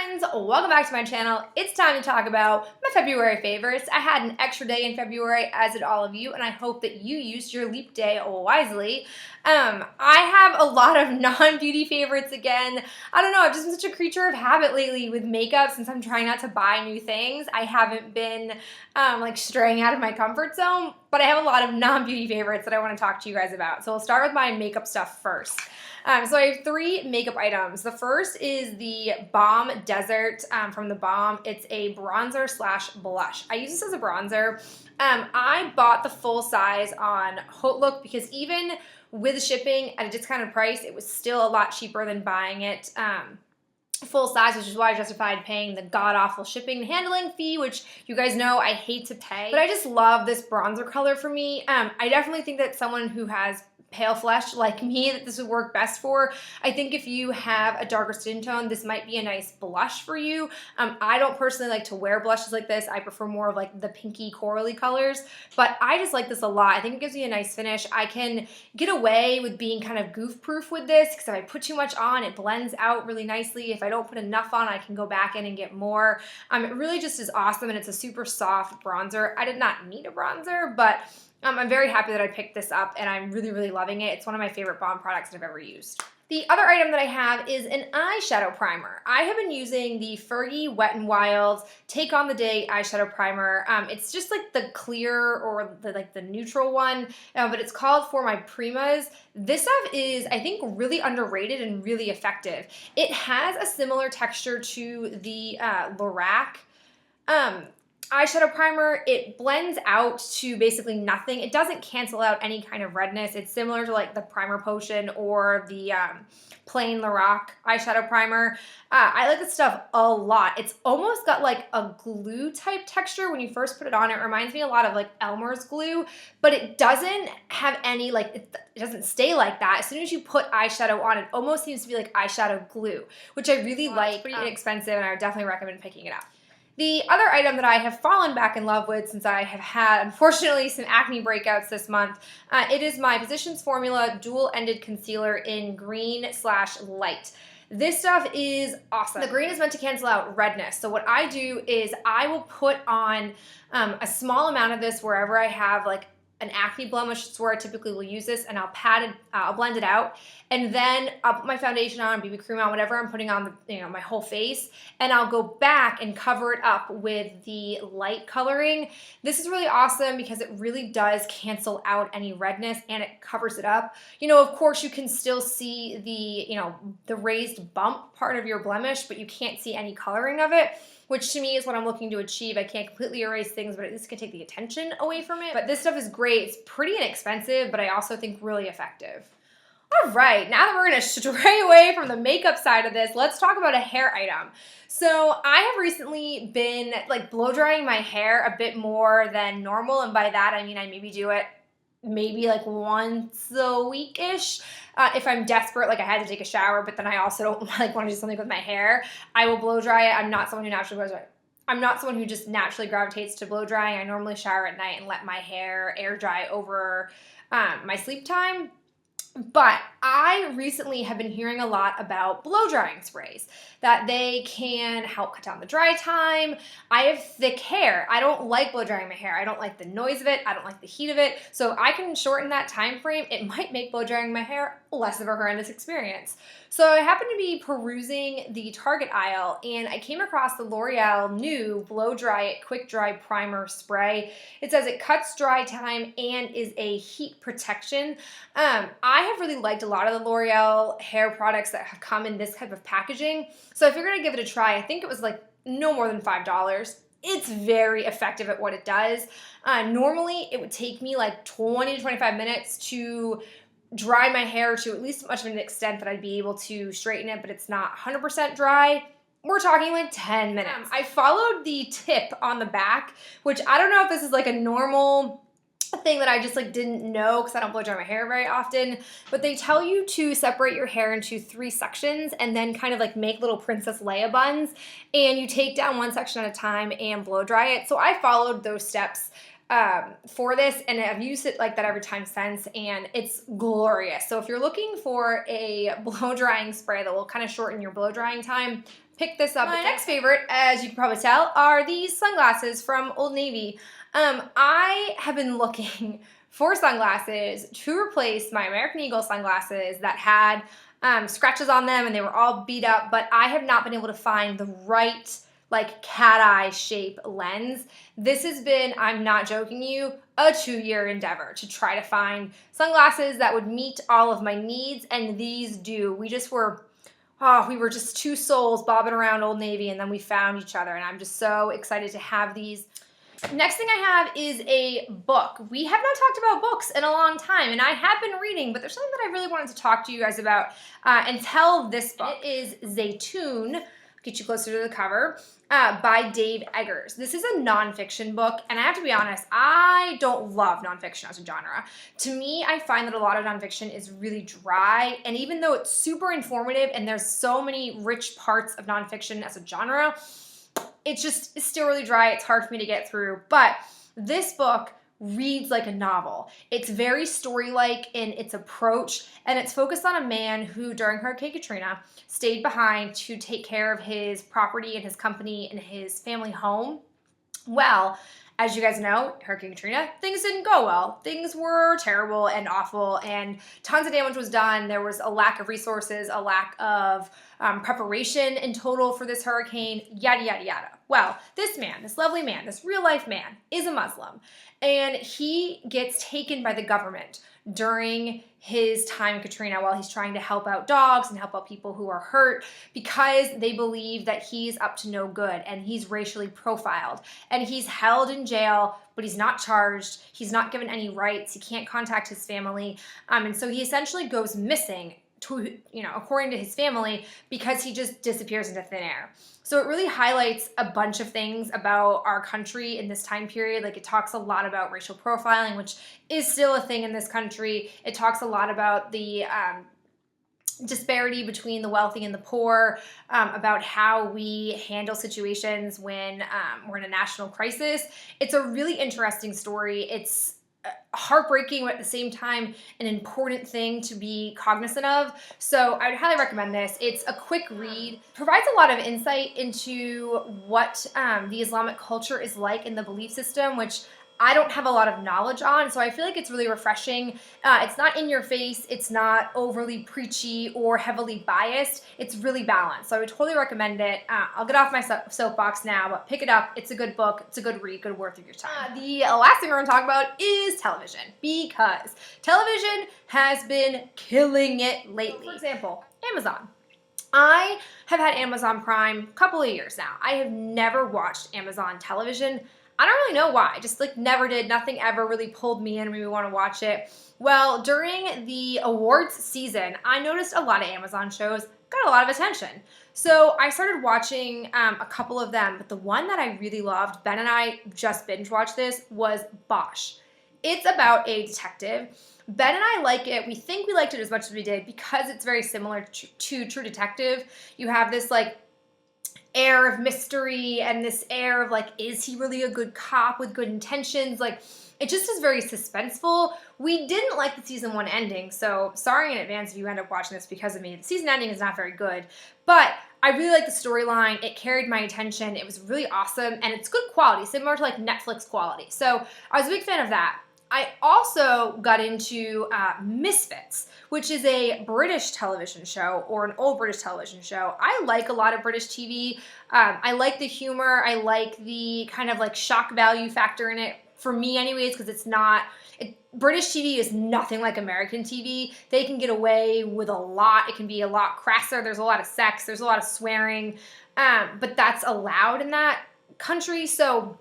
friends, welcome back to my channel. It's time to talk about my February favorites. I had an extra day in February, as did all of you, and I hope that you used your leap day wisely. I have a lot of non-beauty favorites again. I don't know, I've just been such a creature of habit lately with makeup since I'm trying not to buy new things. I haven't been like straying out of my comfort zone, but I have a lot of non-beauty favorites that I want to talk to you guys about. So we'll start with my makeup stuff first. So I have three makeup items. The first is the Balm Desert from theBalm. It's a bronzer slash blush. I use this as a bronzer. I bought the full size on Hotlook because even with shipping at a discounted price, it was still a lot cheaper than buying it full size, which is why I justified paying the god-awful shipping and handling fee, which you guys know I hate to pay. But I just love this bronzer color for me. I definitely think that someone who has pale flesh like me that this would work best for. I think if you have a darker skin tone, this might be a nice blush for you. I don't personally like to wear blushes like this. I prefer more of like the pinky corally colors, but I just like this a lot. I think it gives me a nice finish. I can get away with being kind of goof proof with this because if I put too much on, it blends out really nicely. If I don't put enough on, I can go back in and get more. It really just is awesome, and it's a super soft bronzer. I did not need a bronzer, but I'm very happy that I picked this up, and I'm really, really loving it. It's one of my favorite Balm products that I've ever used. The other item that I have is an eyeshadow primer. I have been using the Fergie Wet n Wild Take on the Day eyeshadow primer. It's just like the clear or the neutral one, but it's called For My Primas. This stuff is, I think, really underrated and really effective. It has a similar texture to the Lorac eyeshadow primer. It blends out to basically nothing. It doesn't cancel out any kind of redness. It's similar to like the Primer Potion or the plain Lorac eyeshadow primer. I like this stuff a lot. It's almost got like a glue type texture when you first put it on. It reminds me a lot of like Elmer's glue, but it doesn't have any like, it doesn't stay like that. As soon as you put eyeshadow on, it almost seems to be like eyeshadow glue, which I really like. It's pretty inexpensive, and I would definitely recommend picking it up. The other item that I have fallen back in love with since I have had, unfortunately, some acne breakouts this month, it is my Physicians Formula Dual-Ended Concealer in green/light. This stuff is awesome. The green is meant to cancel out redness. So what I do is I will put on a small amount of this wherever I have like an acne blemish. It's where I typically will use this, and I'll blend it out, and then I'll put my foundation on, BB cream on, whatever I'm putting on my whole face, and I'll go back and cover it up with the light coloring. This is really awesome because it really does cancel out any redness, and it covers it up. Of course, you can still see the raised bump part of your blemish, but you can't see any coloring of it, which to me is what I'm looking to achieve. I can't completely erase things, but at least can take the attention away from it. But this stuff is great. It's pretty inexpensive, but I also think really effective. All right, now that we're gonna stray away from the makeup side of this, let's talk about a hair item. So I have recently been like blow drying my hair a bit more than normal, and by that I mean I maybe do it maybe like once a week-ish. If I'm desperate, like I had to take a shower, but then I also don't like want to do something with my hair, I will blow dry it. I'm not someone who naturally blows dry. I'm not someone who just naturally gravitates to blow drying. I normally shower at night and let my hair air dry over my sleep time. But I recently have been hearing a lot about blow drying sprays, that they can help cut down the dry time. I have thick hair. I don't like blow drying my hair. I don't like the noise of it. I don't like the heat of it. So if I can shorten that time frame, it might make blow drying my hair less of a horrendous experience. So I happened to be perusing the Target aisle, and I came across the L'Oreal new Blow Dry It Quick Dry Primer Spray. It says it cuts dry time and is a heat protection. I have really liked a lot of the L'Oreal hair products that have come in this type of packaging, so I figured I'd give it a try. I think it was like no more than $5. It's very effective at what it does. Normally, it would take me like 20 to 25 minutes to dry my hair to at least much of an extent that I'd be able to straighten it, but it's not 100% dry. We're talking like 10 minutes. I followed the tip on the back, which I don't know if this is like a normal thing that I just like didn't know because I don't blow dry my hair very often, but they tell you to separate your hair into 3 sections and then kind of like make little Princess Leia buns, and you take down one section at a time and blow dry it. So I followed those steps for this, and I've used it like that every time since, and it's glorious. So if you're looking for a blow drying spray that will kind of shorten your blow drying time, pick this up. My next favorite, as you can probably tell, are these sunglasses from Old Navy. I have been looking for sunglasses to replace my American Eagle sunglasses that had scratches on them and they were all beat up, but I have not been able to find the right like cat eye shape lens. This has been, I'm not joking you, a 2-year endeavor to try to find sunglasses that would meet all of my needs, and these do. We were just two souls bobbing around Old Navy, and then we found each other, and I'm just so excited to have these. Next thing I have is a book. We have not talked about books in a long time, and I have been reading, but there's something that I really wanted to talk to you guys about and tell this book. It is Zeitoun, get you closer to the cover, by Dave Eggers. This is a nonfiction book, and I have to be honest, I don't love nonfiction as a genre. To me, I find that a lot of nonfiction is really dry, and even though it's super informative and there's so many rich parts of nonfiction as a genre, it's still really dry. It's hard for me to get through, but this book reads like a novel. It's very story-like in its approach, and it's focused on a man who, during Hurricane Katrina, stayed behind to take care of his property and his company and his family home. Well, as you guys know, Hurricane Katrina, things didn't go well. Things were terrible and awful, and tons of damage was done. There was a lack of resources, a lack of preparation in total for this hurricane, yada, yada, yada. Well, this man, this lovely man, this real-life man, is a Muslim, and he gets taken by the government during his time in Katrina while he's trying to help out dogs and help out people who are hurt because they believe that he's up to no good and he's racially profiled. And he's held in jail, but he's not charged. He's not given any rights. He can't contact his family. And so he essentially goes missing, according to his family, because he just disappears into thin air. So it really highlights a bunch of things about our country in this time period. Like, it talks a lot about racial profiling, which is still a thing in this country. It talks a lot about the disparity between the wealthy and the poor, about how we handle situations when we're in a national crisis. It's a really interesting story. It's heartbreaking, but at the same time an important thing to be cognizant of. So I would highly recommend this. It's a quick read, provides a lot of insight into what the Islamic culture is like in the belief system, which I don't have a lot of knowledge on, so I feel like it's really refreshing. It's not in your face, it's not overly preachy or heavily biased. It's really balanced, so I would totally recommend it. I'll get off my soapbox now, but pick it up. It's a good book, it's a good read, good worth of your time. The last thing we're going to talk about is television, because television has been killing it lately. For example, Amazon. I have had Amazon Prime a couple of years now. I have never watched Amazon television. I don't really know why, just never did. Nothing ever really pulled me in and made me want to watch it. Well, during the awards season, I noticed a lot of Amazon shows got a lot of attention. So I started watching a couple of them, but the one that I really loved, Ben and I just binge watched this, was Bosch. It's about a detective. Ben and I like it. We think we liked it as much as we did because it's very similar to True Detective. You have this air of mystery and this air of is he really a good cop with good intentions? It just is very suspenseful. We didn't like the season 1 ending, so sorry in advance if you end up watching this because of me. The season ending is not very good, but I really like the storyline. It carried my attention. It was really awesome, and it's good quality, similar to Netflix quality. So I was a big fan of that. I also got into Misfits, which is a British television show, or an old British television show. I like a lot of British TV. I like the humor. I like the kind of shock value factor in it, for me anyways, because British TV is nothing like American TV. They can get away with a lot. It can be a lot crasser. There's a lot of sex. There's a lot of swearing, but that's allowed in that country. So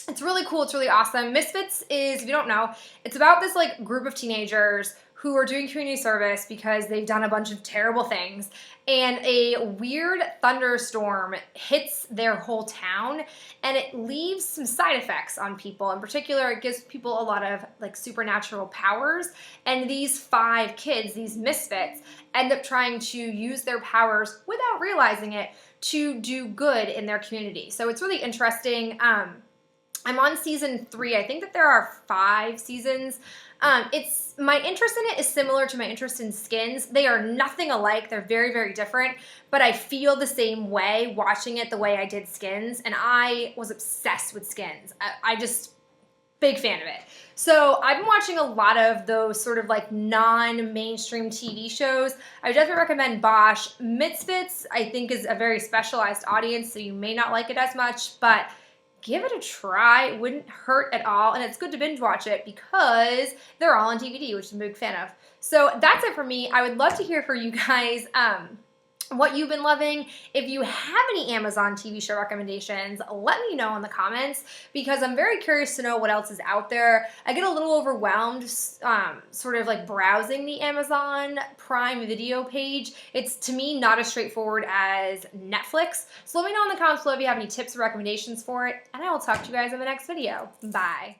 it's really cool. It's really awesome. Misfits is, if you don't know, it's about this group of teenagers who are doing community service because they've done a bunch of terrible things, and a weird thunderstorm hits their whole town, and it leaves some side effects on people. In particular, it gives people a lot of supernatural powers, and these 5 kids, these misfits, end up trying to use their powers without realizing it to do good in their community. So it's really interesting. I'm on season 3. I think that there are 5 seasons. It's my interest in it is similar to my interest in Skins. They are nothing alike. They're very, very different, but I feel the same way watching it the way I did Skins, and I was obsessed with Skins. I just, big fan of it. So I've been watching a lot of those sort of like non-mainstream TV shows. I would definitely recommend Bosch. Misfits, I think, is a very specialized audience, so you may not like it as much, but give it a try. It wouldn't hurt at all, and it's good to binge watch it because they're all on DVD, which I'm a big fan of. So that's it for me. I would love to hear from you guys what you've been loving. If you have any Amazon TV show recommendations, let me know in the comments because I'm very curious to know what else is out there. I get a little overwhelmed sort of like browsing the Amazon Prime Video page. It's, to me, not as straightforward as Netflix. So let me know in the comments below if you have any tips or recommendations for it, and I will talk to you guys in the next video. Bye.